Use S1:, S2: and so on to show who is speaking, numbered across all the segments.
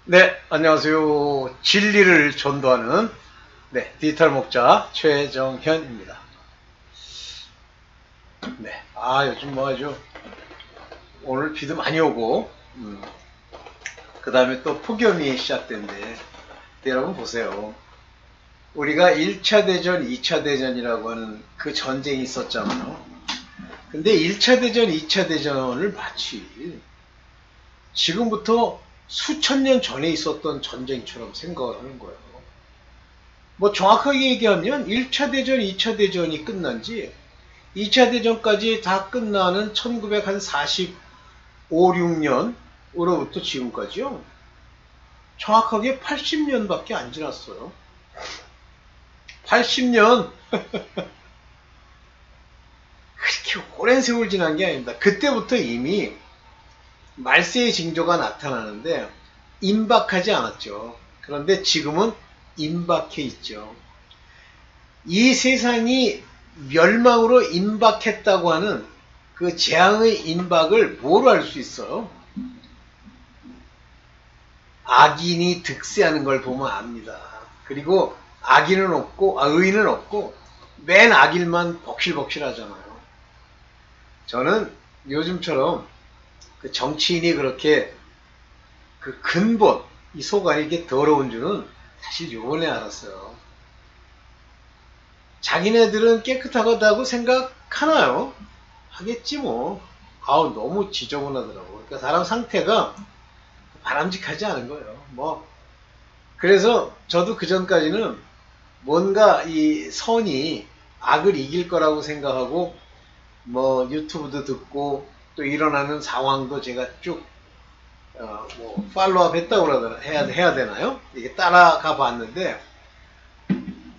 S1: 네, 안녕하세요. 진리를 전도하는 디지털 목자 최정현입니다. 네, 요즘 뭐 아주 오늘 비도 많이 오고 그 다음에 또 폭염이 시작된데 여러분 보세요. 우리가 1차 대전, 2차 대전이라고 하는 그 전쟁이 있었잖아요. 근데 1차 대전, 2차 대전을 마치 지금부터 수천 년 전에 있었던 전쟁처럼 생각을 하는 거예요. 뭐 정확하게 얘기하면 1차 대전, 2차 대전이 끝난 지 2차 대전까지 다 끝나는 1945, 6년으로부터 지금까지요. 정확하게 80년밖에 안 지났어요. 80년. 그렇게 오랜 세월 지난 게 아닙니다. 그때부터 이미 말세의 징조가 나타나는데 임박하지 않았죠. 그런데 지금은 임박해 있죠. 이 세상이 멸망으로 임박했다고 하는 그 재앙의 임박을 뭐로 알 수 있어요? 악인이 득세하는 걸 보면 압니다. 그리고 악인은 없고, 의인은 없고, 맨 악일만 벅실벅실 하잖아요. 저는 요즘처럼 그 정치인이 그렇게 그 근본, 이 속안이 이렇게 더러운 줄은 사실 요번에 알았어요. 자기네들은 깨끗하다고 생각하나요? 하겠지 뭐. 너무 지저분하더라고. 그러니까 사람 상태가 바람직하지 않은 거예요. 뭐 그래서 저도 그 전까지는 뭔가 이 선이 악을 이길 거라고 생각하고 뭐 유튜브도 듣고 또 일어나는 상황도 제가 쭉 뭐 팔로우업 했다고 그러더라 해야 되나요? 이게 따라가 봤는데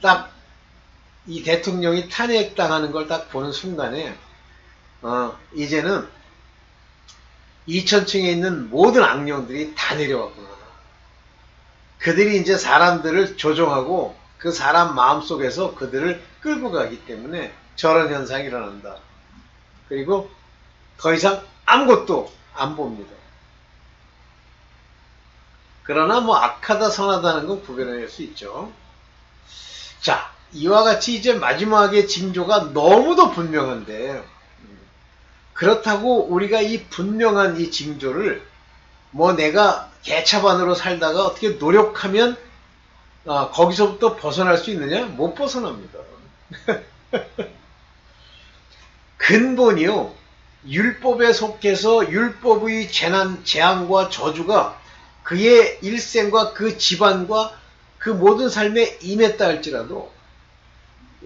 S1: 딱 이 대통령이 탄핵당하는 걸 딱 보는 순간에 이제는 2000층에 있는 모든 악령들이 다 내려왔구나. 그들이 이제 사람들을 조종하고 그 사람 마음속에서 그들을 끌고 가기 때문에 저런 현상이 일어난다. 그리고 더 이상 아무것도 안 봅니다. 그러나 뭐 악하다 선하다는 건 구별해낼 수 있죠. 자, 이와 같이 이제 마지막의 징조가 너무도 분명한데 그렇다고 우리가 이 분명한 이 징조를 뭐 내가 개차반으로 살다가 어떻게 노력하면 거기서부터 벗어날 수 있느냐? 못 벗어납니다. 근본이요. 율법에 속해서 율법의 재앙과 저주가 그의 일생과 그 집안과 그 모든 삶에 임했다 할지라도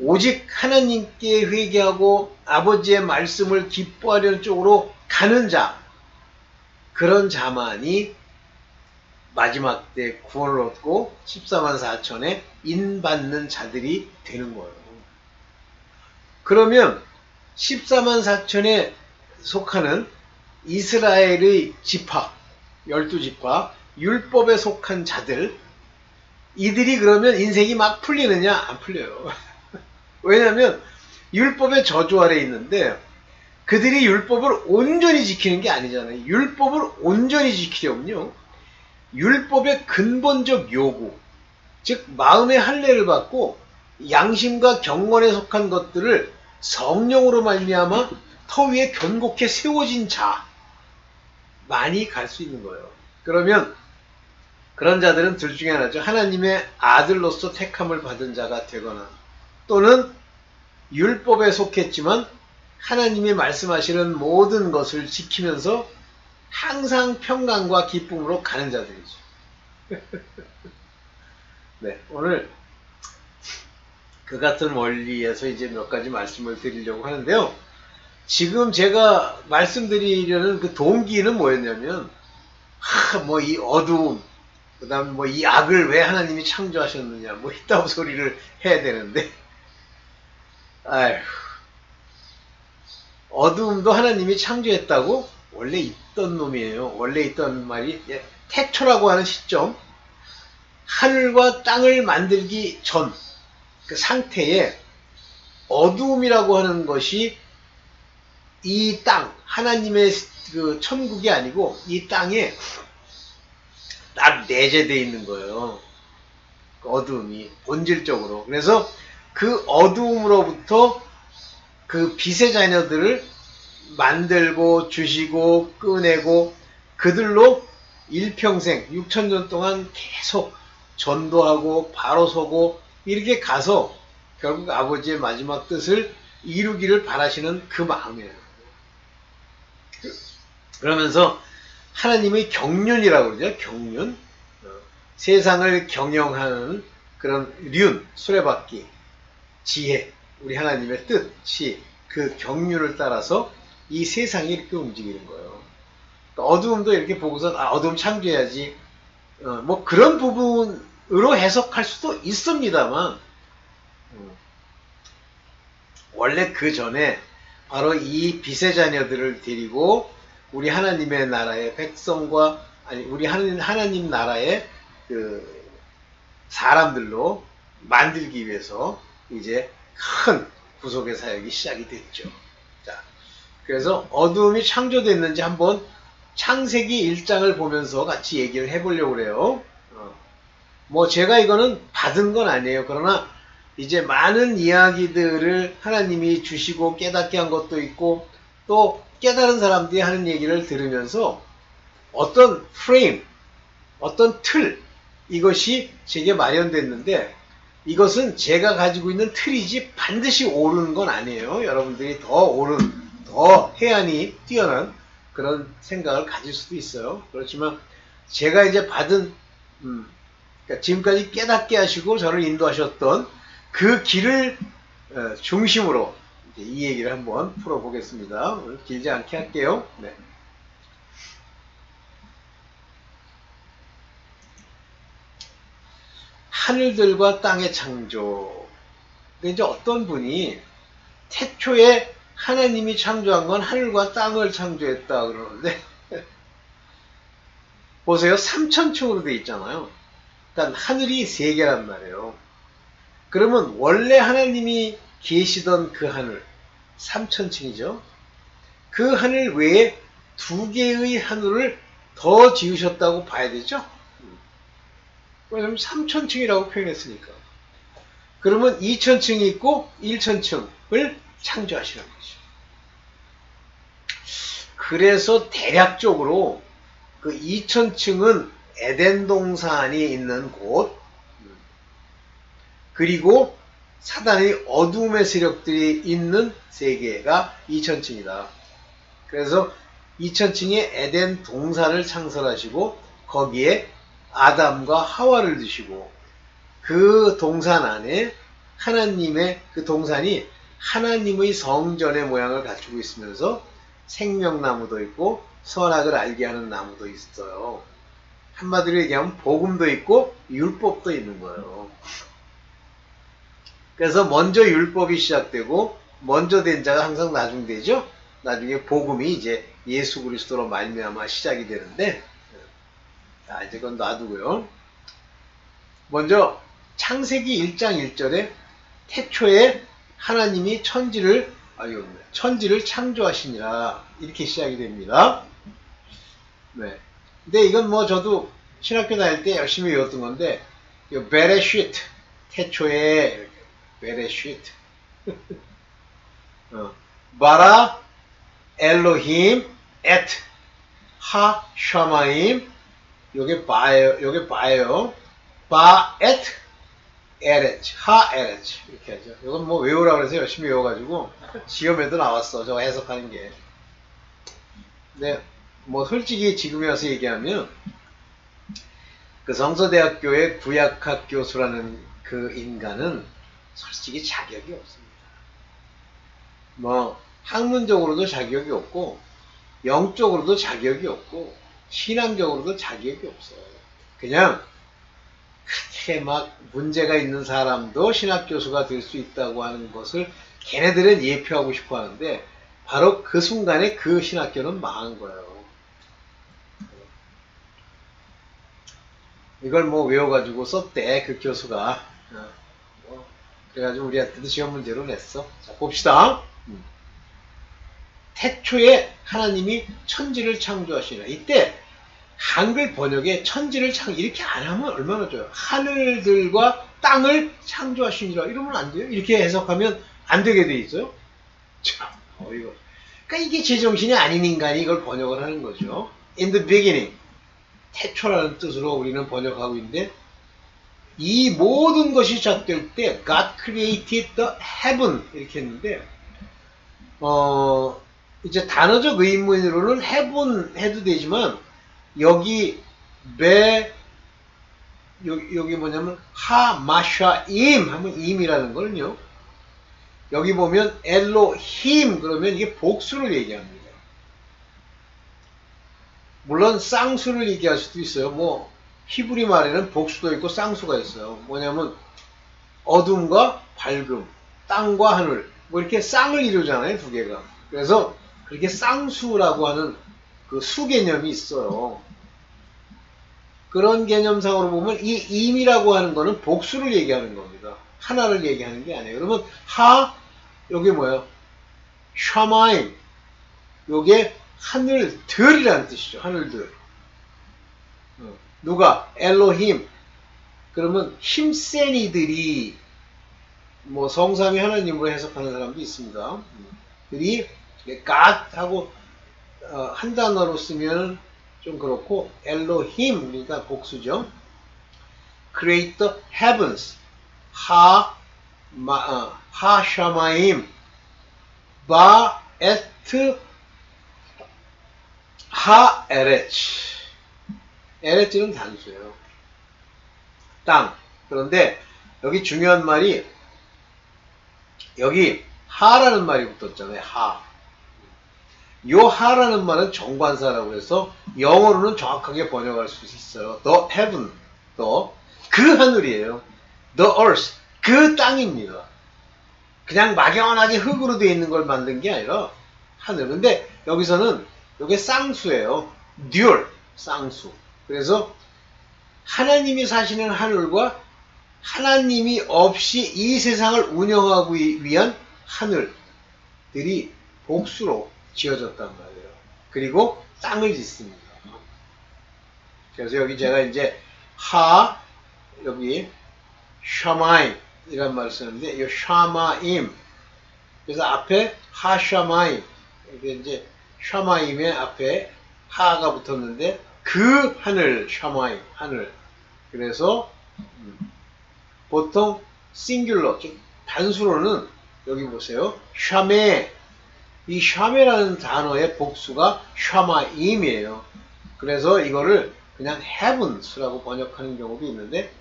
S1: 오직 하나님께 회개하고 아버지의 말씀을 기뻐하려는 쪽으로 가는 자, 그런 자만이 마지막 때 구원을 얻고 14만 4천에 인받는 자들이 되는 거예요. 그러면 14만 4천에 속하는 이스라엘의 지파, 12지파, 율법에 속한 자들, 이들이 그러면 인생이 막 풀리느냐? 안 풀려요. 왜냐하면 율법의 저주 아래 있는데 그들이 율법을 온전히 지키는 게 아니잖아요. 율법을 온전히 지키려면요. 율법의 근본적 요구, 즉 마음의 할례를 받고 양심과 경건에 속한 것들을 성령으로 말미암아 터 위에 견고케 세워진 자만이 갈 수 있는 거예요. 그러면 그런 자들은 둘 중에 하나죠. 하나님의 아들로서 택함을 받은 자가 되거나 또는 율법에 속했지만 하나님이 말씀하시는 모든 것을 지키면서 항상 평강과 기쁨으로 가는 자들이죠. 네, 오늘 그 같은 원리에서 이제 몇 가지 말씀을 드리려고 하는데요. 지금 제가 말씀드리려는 그 동기는 뭐였냐면, 뭐 이 어두움, 그 다음에 뭐 이 악을 왜 하나님이 창조하셨느냐, 뭐 이따구 소리를 해야 되는데, 아휴, 어두움도 하나님이 창조했다고? 원래 있던 놈이에요. 원래 있던 말이 태초라고 하는 시점, 하늘과 땅을 만들기 전 그 상태에 어두움이라고 하는 것이 이 땅, 하나님의 그 천국이 아니고 이 땅에 딱 내재되어 있는 거예요. 그 어두움이 본질적으로. 그래서 그 어두움으로부터 그 빛의 자녀들을 만들고 주시고 꺼내고 그들로 일평생 6천년 동안 계속 전도하고 바로 서고 이렇게 가서 결국 아버지의 마지막 뜻을 이루기를 바라시는 그 마음이에요. 그러면서 하나님의 경륜이라고 그러죠. 경륜. 세상을 경영하는 그런 륜, 수레바퀴, 지혜, 우리 하나님의 뜻이 그 경륜을 따라서 이 세상이 이렇게 움직이는 거예요. 그러니까 어두움도 이렇게 보고서 어두움 창조해야지 뭐 그런 부분으로 해석할 수도 있습니다만 원래 그 전에 바로 이 빛의 자녀들을 데리고 우리 하나님의 나라의 백성과 우리 하나님 나라의 그 사람들로 만들기 위해서 이제 큰 구속의 사역이 시작이 됐죠. 자, 그래서 어두움이 창조됐는지 한번 창세기 1장을 보면서 같이 얘기를 해보려고 그래요. 뭐 제가 이거는 받은 건 아니에요. 그러나 이제 많은 이야기들을 하나님이 주시고 깨닫게 한 것도 있고 또 깨달은 사람들이 하는 얘기를 들으면서 어떤 프레임, 어떤 틀 이것이 제게 마련됐는데 이것은 제가 가지고 있는 틀이지 반드시 옳은 건 아니에요. 여러분들이 더 해안이 뛰어난 그런 생각을 가질 수도 있어요. 그렇지만 제가 이제 받은 그러니까 지금까지 깨닫게 하시고 저를 인도하셨던 그 길을 중심으로 이제 이 얘기를 한번 풀어보겠습니다. 오늘 길지 않게 할게요. 네. 하늘들과 땅의 창조. 이제 어떤 분이 태초에 하나님이 창조한 건 하늘과 땅을 창조했다 그러는데 보세요. 3천층으로 되어 있잖아요. 그러니까 하늘이 3개란 말이에요. 그러면 원래 하나님이 계시던 그 하늘 3천층이죠. 그 하늘 외에 2개의 하늘을 더 지으셨다고 봐야 되죠. 왜냐면 3천층이라고 표현했으니까. 그러면 2천층이 있고 1천층을 창조하시는 거죠. 그래서 대략적으로 그 2천층은 에덴 동산이 있는 곳, 그리고 사단의 어둠의 세력들이 있는 세계가 2천층이다. 그래서 2천층에 에덴 동산을 창설하시고 거기에 아담과 하와를 두시고 그 동산 안에 하나님의 그 동산이 하나님의 성전의 모양을 갖추고 있으면서 생명나무도 있고 선악을 알게 하는 나무도 있어요. 한마디로 얘기하면 복음도 있고 율법도 있는 거예요. 그래서 먼저 율법이 시작되고 먼저 된 자가 항상 나중되죠. 나중에 복음이 이제 예수 그리스도로 말미암아 시작이 되는데 자, 이제 그건 놔두고요. 먼저 창세기 1장 1절에 태초에 하나님이 천지를 창조하시니라 이렇게 시작이 됩니다. 네. 근데 이건 뭐 저도 신학교 다닐 때 열심히 외웠던 건데 베레시트 태초에 베레시트 바라 엘로힘 엣 하 샤마임 요게 바예요. 바 엣 에레츠 하 에레츠 이렇게 하죠. 이건 뭐 외우라고 해서 열심히 외워가지고 시험에도 나왔어. 저거 해석하는 게. 근데 뭐 솔직히 지금에 와서 얘기하면 그 성서대학교의 구약학 교수라는 그 인간은 솔직히 자격이 없습니다. 뭐 학문적으로도 자격이 없고 영적으로도 자격이 없고 신앙적으로도 자격이 없어요. 그냥 그렇게 막 문제가 있는 사람도 신학교수가 될 수 있다고 하는 것을 걔네들은 예표하고 싶어 하는데 바로 그 순간에 그 신학교는 망한 거예요. 이걸 뭐 외워가지고 썼대 그 교수가. 그래가지고 우리한테도 시험 문제로 냈어. 자 봅시다. 태초에 하나님이 천지를 창조하시니라. 이때 한글 번역에 천지를 이렇게 안 하면 얼마나 좋아요. 하늘들과 땅을 창조하시니라 이러면 안 돼요. 이렇게 해석하면 안 되게 돼 있어요. 참, 이거. 그러니까 이게 제정신이 아닌 인간이 이걸 번역을 하는 거죠. In the beginning, 태초라는 뜻으로 우리는 번역하고 있는데 이 모든 것이 시작될 때 God created the heaven 이렇게 했는데 이제 단어적 의문으로는 heaven 해도 되지만 여기 여기 뭐냐면 하마샤임 하면 임이라는 거는요. 여기 보면 엘로힘 그러면 이게 복수를 얘기합니다. 물론 쌍수를 얘기할 수도 있어요. 뭐 히브리 말에는 복수도 있고 쌍수가 있어요. 뭐냐면 어둠과 밝음, 땅과 하늘 뭐 이렇게 쌍을 이루잖아요. 두 개가. 그래서 그렇게 쌍수라고 하는 그 수 개념이 있어요. 그런 개념상으로 보면 이 임이라고 하는 거는 복수를 얘기하는 겁니다. 하나를 얘기하는 게 아니에요. 그러면 요게 뭐예요? 샤마임 요게 하늘들이라는 뜻이죠. 하늘들. 누가? 엘로힘. 그러면 힘센 이들이 뭐 성삼위 하나님으로 해석하는 사람도 있습니다. 들이 갓하고 한 단어로 쓰면 좀 그렇고 엘로힘 그러니까 복수죠. Create the heavens 하샤마임 바에트 하에레치 에레치는 단수예요. 땅. 그런데 여기 중요한 말이 여기 하라는 말이 붙었잖아요. 요 하라는 말은 정관사라고 해서 영어로는 정확하게 번역할 수 있어요. The heaven, 그 하늘이에요. The earth, 그 땅입니다. 그냥 막연하게 흙으로 되어 있는 걸 만든 게 아니라 하늘. 근데 여기서는 이게 쌍수예요. dual, 쌍수. 그래서 하나님이 사시는 하늘과 하나님이 없이 이 세상을 운영하기 위한 하늘들이 복수로 지어졌단 말이에요. 그리고 땅을 짓습니다. 그래서 여기 제가 이제 여기 샤마임 이란 말을 쓰는데 이 샤마임 그래서 앞에 하샤마임 이게 이제 샤마임의 앞에 하가 붙었는데 그 하늘 샤마임 하늘 그래서 보통 싱귤러 단수로는 여기 보세요 샤메 이 샤메라는 단어의 복수가 샤마임이에요. 그래서 이거를 그냥 heavens라고 번역하는 경우도 있는데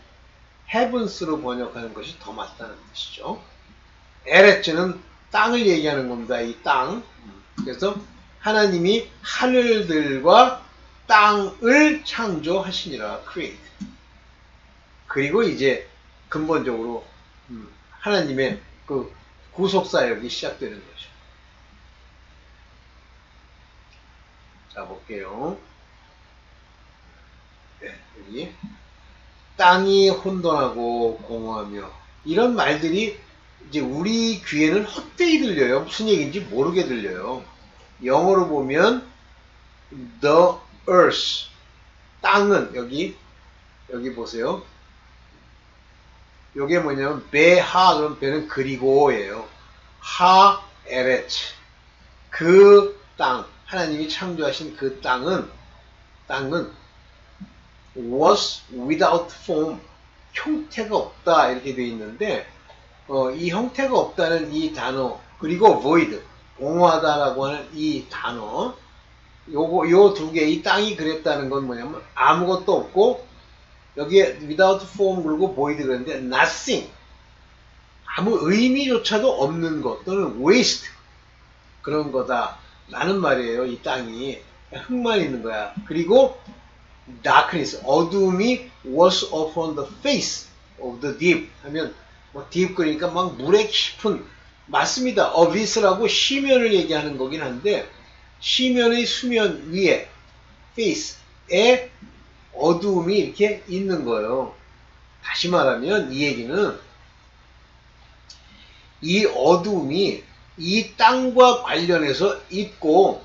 S1: heavens로 번역하는 것이 더 맞다는 뜻이죠. 에레츠는 땅을 얘기하는 겁니다. 이 땅. 그래서 하나님이 하늘들과 땅을 창조하시니라. create. 그리고 이제 근본적으로 하나님의 그 구속사역이 시작되는 거죠. 자, 볼게요. 네, 여기. 땅이 혼돈하고 공허하며 이런 말들이 이제 우리 귀에는 헛되이 들려요. 무슨 얘기인지 모르게 들려요. 영어로 보면 the earth 땅은 여기 보세요. 요게 뭐냐면 베하 그럼 배는 그리고예요. 하 에레츠 그 땅 하나님이 창조하신 그 땅은 was without form 형태가 없다 이렇게 되어 있는데 이 형태가 없다는 이 단어 그리고 void 공허하다라고 하는 이 단어 요 두 개 이 땅이 그랬다는 건 뭐냐면 아무것도 없고 여기에 without form 그리고 void 그랬는데 nothing 아무 의미조차도 없는 것 또는 waste 그런 거다 라는 말이에요. 이 땅이 흙만 있는 거야. 그리고 darkness 어둠이 was upon the face of the deep 하면 뭐 deep 그러니까 막 물에 깊은 맞습니다. abyss라고 시면을 얘기하는 거긴 한데 시면의 수면 위에 face에 어두움이 이렇게 있는 거예요. 다시 말하면 이 얘기는 이 어두움이 이 땅과 관련해서 있고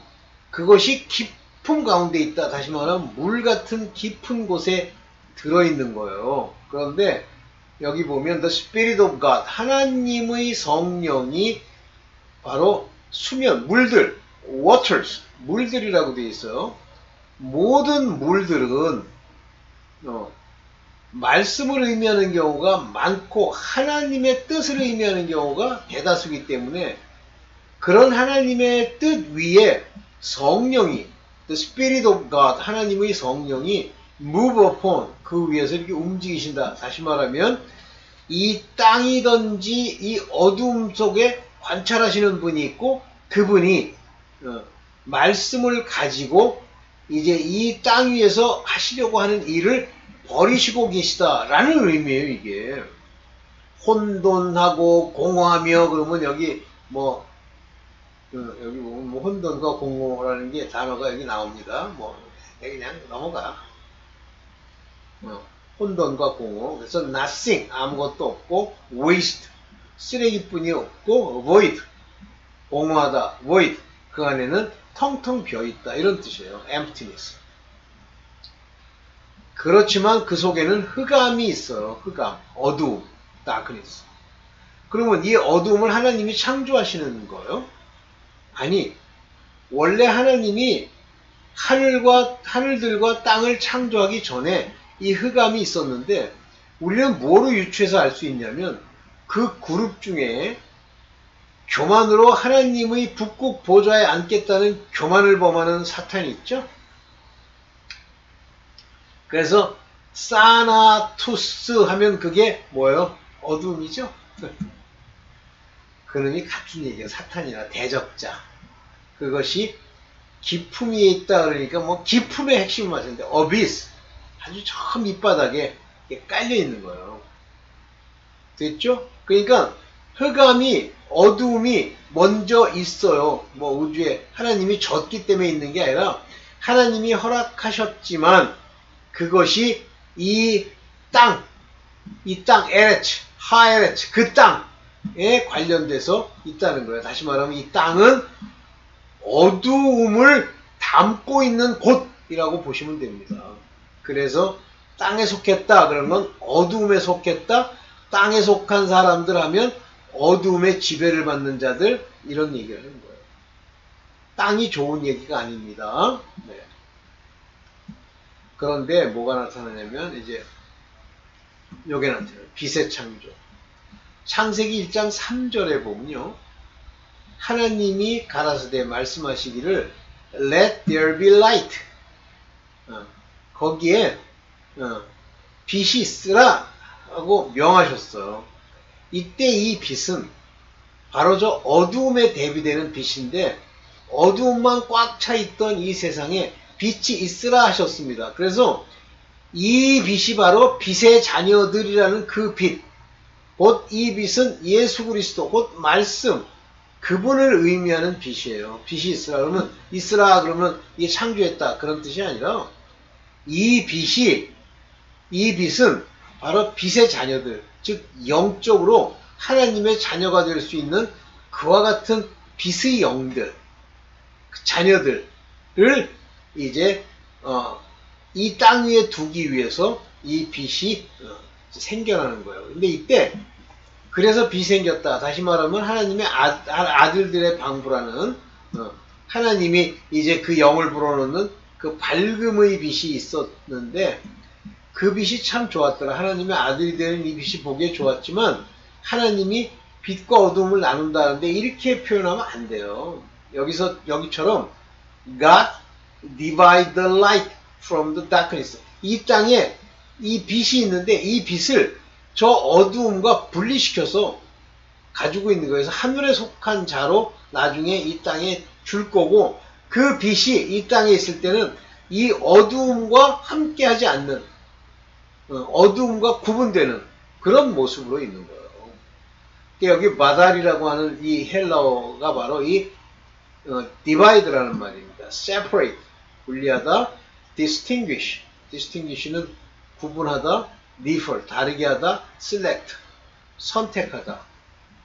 S1: 그것이 깊은 깊음 가운데 있다. 다시 말하면 물 같은 깊은 곳에 들어있는 거예요. 그런데 여기 보면 The Spirit of God, 하나님의 성령이 바로 수면, 물들, waters, 물들이라고 되어 있어요. 모든 물들은 말씀을 의미하는 경우가 많고 하나님의 뜻을 의미하는 경우가 대다수이기 때문에 그런 하나님의 뜻 위에 성령이 The Spirit of God, 하나님의 성령이 move upon, 그 위에서 이렇게 움직이신다. 다시 말하면 이 땅이든지 이 어둠 속에 관찰하시는 분이 있고 그분이 말씀을 가지고 이제 이 땅 위에서 하시려고 하는 일을 버리시고 계시다라는 의미예요. 이게 혼돈하고 공허하며 그러면 여기 뭐 여기 보면 뭐 혼돈과 공허라는 게 단어가 여기 나옵니다. 뭐 그냥 넘어가. 혼돈과 공허. 그래서 nothing, 아무것도 없고, waste, 쓰레기뿐이 없고, void, 공허하다, void, 그 안에는 텅텅 비어있다, 이런 뜻이에요. emptiness. 그렇지만 그 속에는 흑암이 있어요. 흑암, 어두움, darkness. 그러면 이 어두움을 하나님이 창조하시는 거예요? 아니, 원래 하나님이 하늘들과 땅을 창조하기 전에 이 흑암이 있었는데 우리는 뭐로 유추해서 알 수 있냐면 그 그룹 중에 교만으로 하나님의 북극 보좌에 앉겠다는 교만을 범하는 사탄이 있죠. 그래서 사나투스 하면 그게 뭐예요? 어둠이죠. 그놈이 같은 얘기예요. 사탄이나 대적자. 그것이 깊음이 있다 그러니까 뭐 깊음의 핵심을 맞는데 어비스, 아주 저 밑바닥에 깔려 있는 거예요. 됐죠? 그러니까 흑암이, 어두움이 먼저 있어요. 뭐 우주에 하나님이 줬기 때문에 있는 게 아니라 하나님이 허락하셨지만 그것이 이 땅, 에레츠, 하에레츠, 그 땅에 관련돼서 있다는 거예요. 다시 말하면 이 땅은 어두움을 담고 있는 곳이라고 보시면 됩니다. 그래서 땅에 속했다 그러면 어두움에 속했다, 땅에 속한 사람들 하면 어두움의 지배를 받는 자들, 이런 얘기를 하는 거예요. 땅이 좋은 얘기가 아닙니다. 네. 그런데 뭐가 나타나냐면 이제 요게 나타나요. 빛의 창조. 창세기 1장 3절에 보면요, 하나님이 가라사대 말씀하시기를 Let there be light. 거기에 빛이 있으라 하고 명하셨어요. 이때 이 빛은 바로 저 어두움에 대비되는 빛인데 어두움만 꽉 차 있던 이 세상에 빛이 있으라 하셨습니다. 그래서 이 빛이 바로 빛의 자녀들이라는 그 빛, 곧 이 빛은 예수 그리스도, 곧 말씀, 그분을 의미하는 빛이에요. 빛이 있으라 그러면, 있으라 그러면 이게 창조했다, 그런 뜻이 아니라 이 빛은 바로 빛의 자녀들, 즉 영적으로 하나님의 자녀가 될 수 있는 그와 같은 빛의 영들, 그 자녀들을 이제 이 땅 위에 두기 위해서 이 빛이 생겨나는 거예요. 근데 이때 그래서 빛이 생겼다. 다시 말하면 하나님의 아들들의 방부라는 하나님이 이제 그 영을 불어넣는 그 밝음의 빛이 있었는데 그 빛이 참 좋았더라. 하나님의 아들이 되는 이 빛이 보기에 좋았지만 하나님이 빛과 어둠을 나눈다는데 이렇게 표현하면 안 돼요. 여기처럼 God divide the light from the darkness. 이 땅에 이 빛이 있는데 이 빛을 저 어두움과 분리시켜서 가지고 있는 거예요. 그래서 하늘에 속한 자로 나중에 이 땅에 줄 거고 그 빛이 이 땅에 있을 때는 이 어두움과 함께하지 않는, 어두움과 구분되는 그런 모습으로 있는 거예요. 여기 마달이라고 하는 이 헬라어가 바로 이 divide라는 말입니다. separate, 분리하다, distinguish는 구분하다, differ, 다르게 하다, select, 선택하다,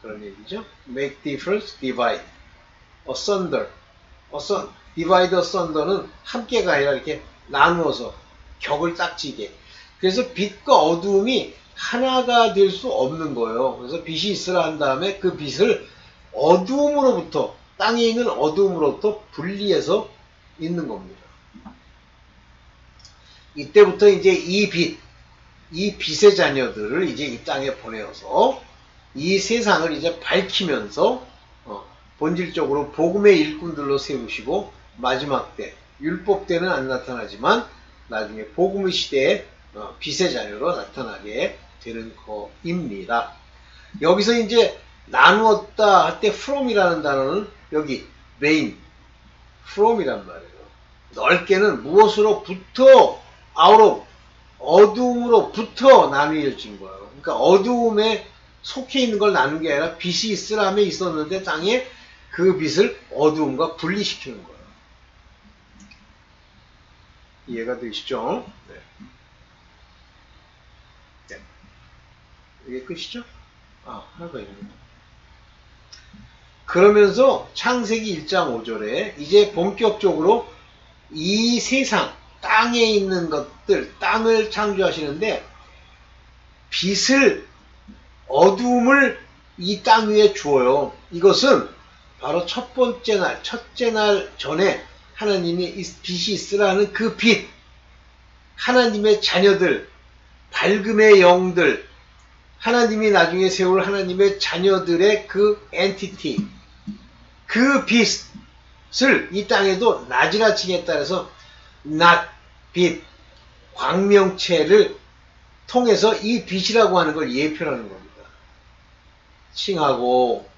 S1: 그런 얘기죠. make difference, divide, asunder, 디바이드 썬더는 함께가 아니라 이렇게 나누어서 격을 딱 지게. 그래서 빛과 어두움이 하나가 될 수 없는 거예요. 그래서 빛이 있으라 한 다음에 그 빛을 어두움으로부터, 땅에 있는 어두움으로부터 분리해서 있는 겁니다. 이때부터 이제 이 빛의 자녀들을 이제 이 땅에 보내어서 이 세상을 이제 밝히면서 본질적으로 복음의 일꾼들로 세우시고, 마지막 때, 율법 때는 안 나타나지만 나중에 복음의 시대에 빛의 자녀로 나타나게 되는 거입니다. 여기서 이제 나누었다 할 때 from이라는 단어는 여기 main, from이란 말이에요. 넓게는 무엇으로부터, out of, 어두움으로부터 나뉘어진 거예요. 그러니까 어두움에 속해 있는 걸 나눈 게 아니라 빛이 있으라며 있었는데 땅에 그 빛을 어두움과 분리시키는 거예요. 이해가 되시죠? 네. 네. 이게 끝이죠? 하나 더 있네요. 그러면서 창세기 1장 5절에 이제 본격적으로 이 세상, 땅에 있는 것들, 땅을 창조하시는데 빛을, 어두움을 이 땅 위에 주어요. 이것은 바로 첫째 날 전에 하나님이 빛이 있으라는 그 빛, 하나님의 자녀들, 밝음의 영들, 하나님이 나중에 세울 하나님의 자녀들의 그 엔티티, 그 빛을 이 땅에도 낮이라 칭했다 해서 낮, 빛, 광명체를 통해서 이 빛이라고 하는 걸 예표하는 겁니다. 칭하고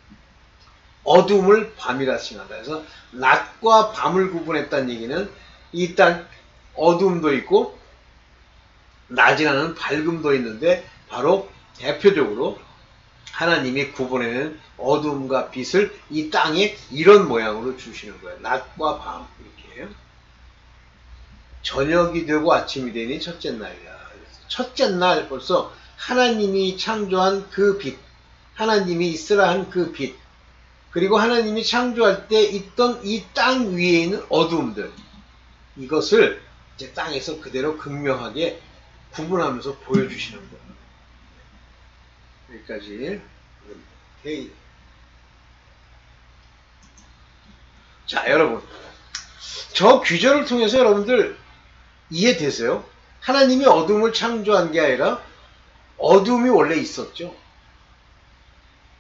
S1: 어둠을 밤이라 칭한다. 그래서 낮과 밤을 구분했다는 얘기는 이 땅 어둠도 있고 낮이라는 밝음도 있는데 바로 대표적으로 하나님이 구분해낸 어둠과 빛을 이 땅에 이런 모양으로 주시는 거예요. 낮과 밤 이렇게. 저녁이 되고 아침이 되니 첫째 날이야. 첫째 날 벌써 하나님이 창조한 그 빛, 하나님이 있으라 한 그 빛, 그리고 하나님이 창조할 때 있던 이 땅 위에 있는 어두움들, 이것을 이제 땅에서 그대로 극명하게 구분하면서 보여주시는 거예요. 여기까지. 자, 여러분, 저 규절을 통해서 여러분들 이해되세요? 하나님이 어둠을 창조한 게 아니라 어둠이 원래 있었죠.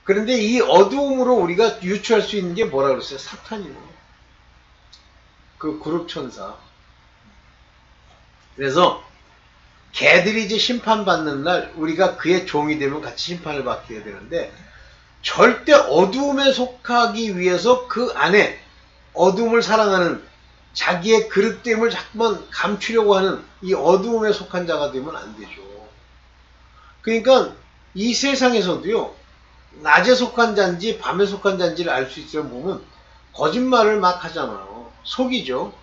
S1: 그런데 이 어두움으로 우리가 유추할 수 있는 게 뭐라 그랬어요? 사탄이에요. 그 그룹 천사. 그래서 걔들이 이제 심판받는 날 우리가 그의 종이 되면 같이 심판을 받게 되는데, 절대 어두움에 속하기 위해서 그 안에 어두움을 사랑하는 자기의 그릇됨을 자꾸만 감추려고 하는 이 어두움에 속한 자가 되면 안 되죠. 그러니까 이 세상에서도요, 낮에 속한 자인지 밤에 속한 자인지를 알 수 있으면 보면 거짓말을 막 하잖아요. 속이죠.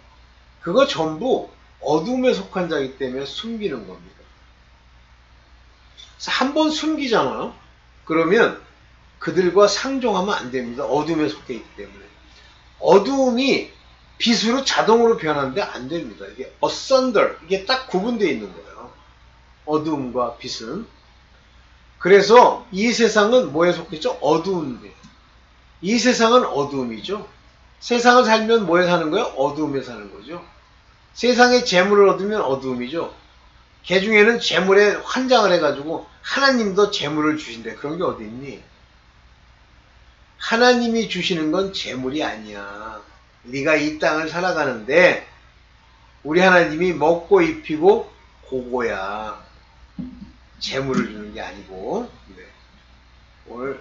S1: 그거 전부 어둠에 속한 자이기 때문에 숨기는 겁니다. 그래서 한번 숨기잖아요. 그러면 그들과 상종하면 안 됩니다. 어둠에 속해 있기 때문에. 어두움이 빛으로 자동으로 변하는데 안 됩니다. 이게 asunder, 이게 딱 구분되어 있는 거예요. 어두움과 빛은. 그래서 이 세상은 뭐에 속했죠? 어두운데. 이 세상은 어두움이죠. 세상을 살면 뭐에 사는 거예요? 어두움에 사는 거죠. 세상에 재물을 얻으면 어두움이죠. 개 중에는 재물에 환장을 해가지고 하나님도 재물을 주신대. 그런 게 어디 있니? 하나님이 주시는 건 재물이 아니야. 네가 이 땅을 살아가는데 우리 하나님이 먹고 입히고 그거야. 재물을 주는 게 아니고. 네. 오늘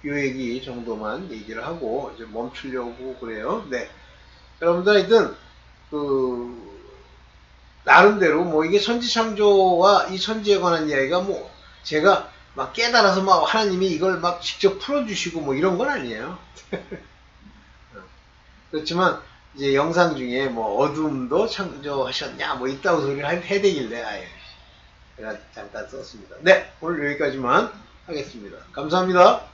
S1: 이 얘기 정도만 얘기를 하고 이제 멈추려고 그래요. 네. 여러분들 하여튼 나름대로 이게 천지창조와 이 천지에 관한 이야기가 제가 막 깨달아서 막 하나님이 이걸 막 직접 풀어주시고 이런 건 아니에요. 그렇지만 이제 영상 중에 어둠도 창조하셨냐 있다고 소리를 해대길래 아예 제가 잠깐 썼습니다. 네, 오늘 여기까지만 하겠습니다. 감사합니다.